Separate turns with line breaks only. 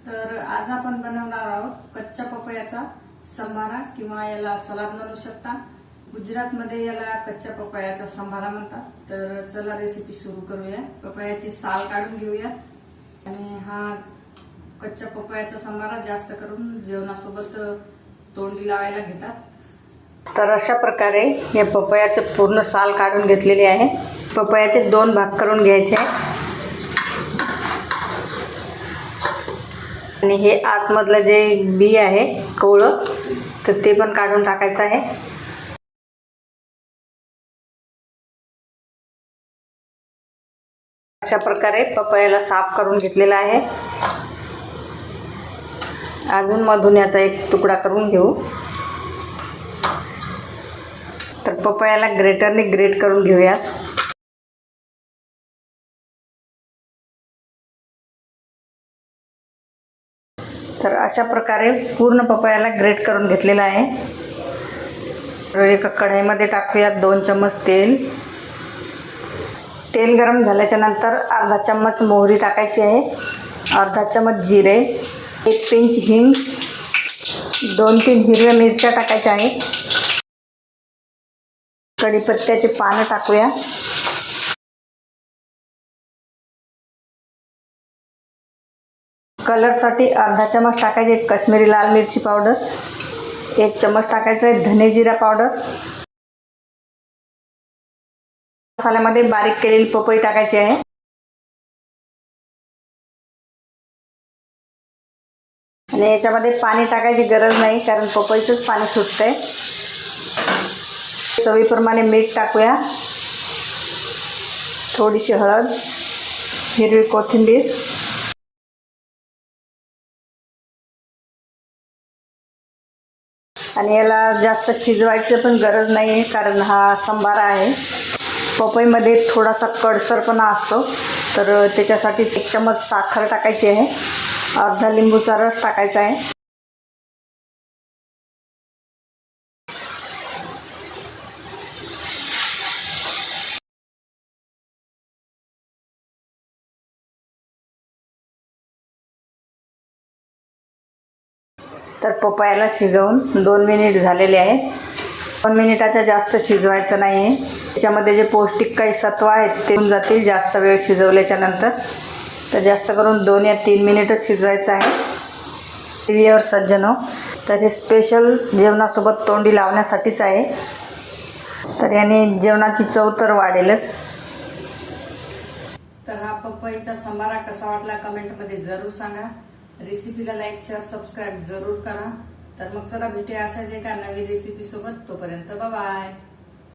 तर आज आपण बनवणार आहोत कच्च्या पपयाचा संभारा किंवा याला सलाद म्हणू शकता। गुजरातमध्ये याला कच्च्या पपयाचा संभारा म्हणतात। तर चला रेसिपी सुरू करूया। पपयाची साल काढून घेऊया आणि हा कच्च्या पपयाचा संभारा जास्त करून जेवणासोबत तोंडी लावायला घेतात। तर अशा प्रकारे हे पपयाचे पूर्ण साल काढून घेतलेले आहे। पपयाचे दोन भाग करून घ्यायचे आणि हे आतमधलं जे बी आहे कवळं तर ते पण काढून टाकायचं आहे। अशा प्रकारे पपयाला साफ करून घेतलेला आहे। अजून मधून याचा एक तुकडा करून घेऊ। तर पपयाला ग्रेटरने ग्रेट करून घेऊयात। तर अशा प्रकारे पूर्ण पपयाला ग्रेट करून घेतलेला आहे। तर एका कढईमध्ये टाकूया 2 चम्मच तेल। तेल गरम झाल्याच्या नंतर अर्धा चम्मच मोहरी टाकायची आहे, अर्धा चम्मच जिरे, 1 पिंच हिंग, 2-3 हिरव्या मिरच्या टाकायच्या आहेत। कढीपत्त्याची पानं टाकूया। कलरसाठी अर्धा चम्मच टाकायचे काश्मीरी लाल मिरची पावडर, 1 चम्मच टाकायचं आहे धने जिरा पावडर। मसाल्यामध्ये बारीक केलेली पपई टाकायची आहे आणि याच्यामध्ये पाणी टाकायची गरज नाही कारण पपईचंच पाणी सुटतंय। चवीप्रमाणे मीठ टाकूया, थोडीशी हळद, हिरवी कोथिंबीर आणि याला जास्त शिजवायची पण गरज नाही आहे कारण हा संभारा आहे। पपईमध्ये थोडासा कडसरपणा असतो तर त्याच्यासाठी 1 चम्मच साखर टाकायची आहे, अर्धा लिंबूचा रस टाकायचा आहे। तर पपयाला शिजवून 2 मिनिट झालेले आहेत। 2 मिनिटाच्या जास्त शिजवायचं नाही आहे, त्याच्यामध्ये जे पौष्टिक काही सत्व आहेत ते होऊन जातील जास्त वेळ शिजवल्याच्या नंतर। तर जास्त करून 2 या 3 मिनिटच शिजवायचं आहे। टीव्हीवर सज्जनो, तर हे स्पेशल जेवणासोबत तोंडी लावण्यासाठीच आहे, तर याने जेवणाची चव तर वाढेलच। तर हा पपईचा संभारा कसा वाटला कमेंटमध्ये जरूर सांगा। रेसिपीला लाईक शेअर सबस्क्राईब जरूर करा। तर मग चला भेटूया अशाच एका नवीन रेसिपी सोबत, तोपर्यंत बाय बाय।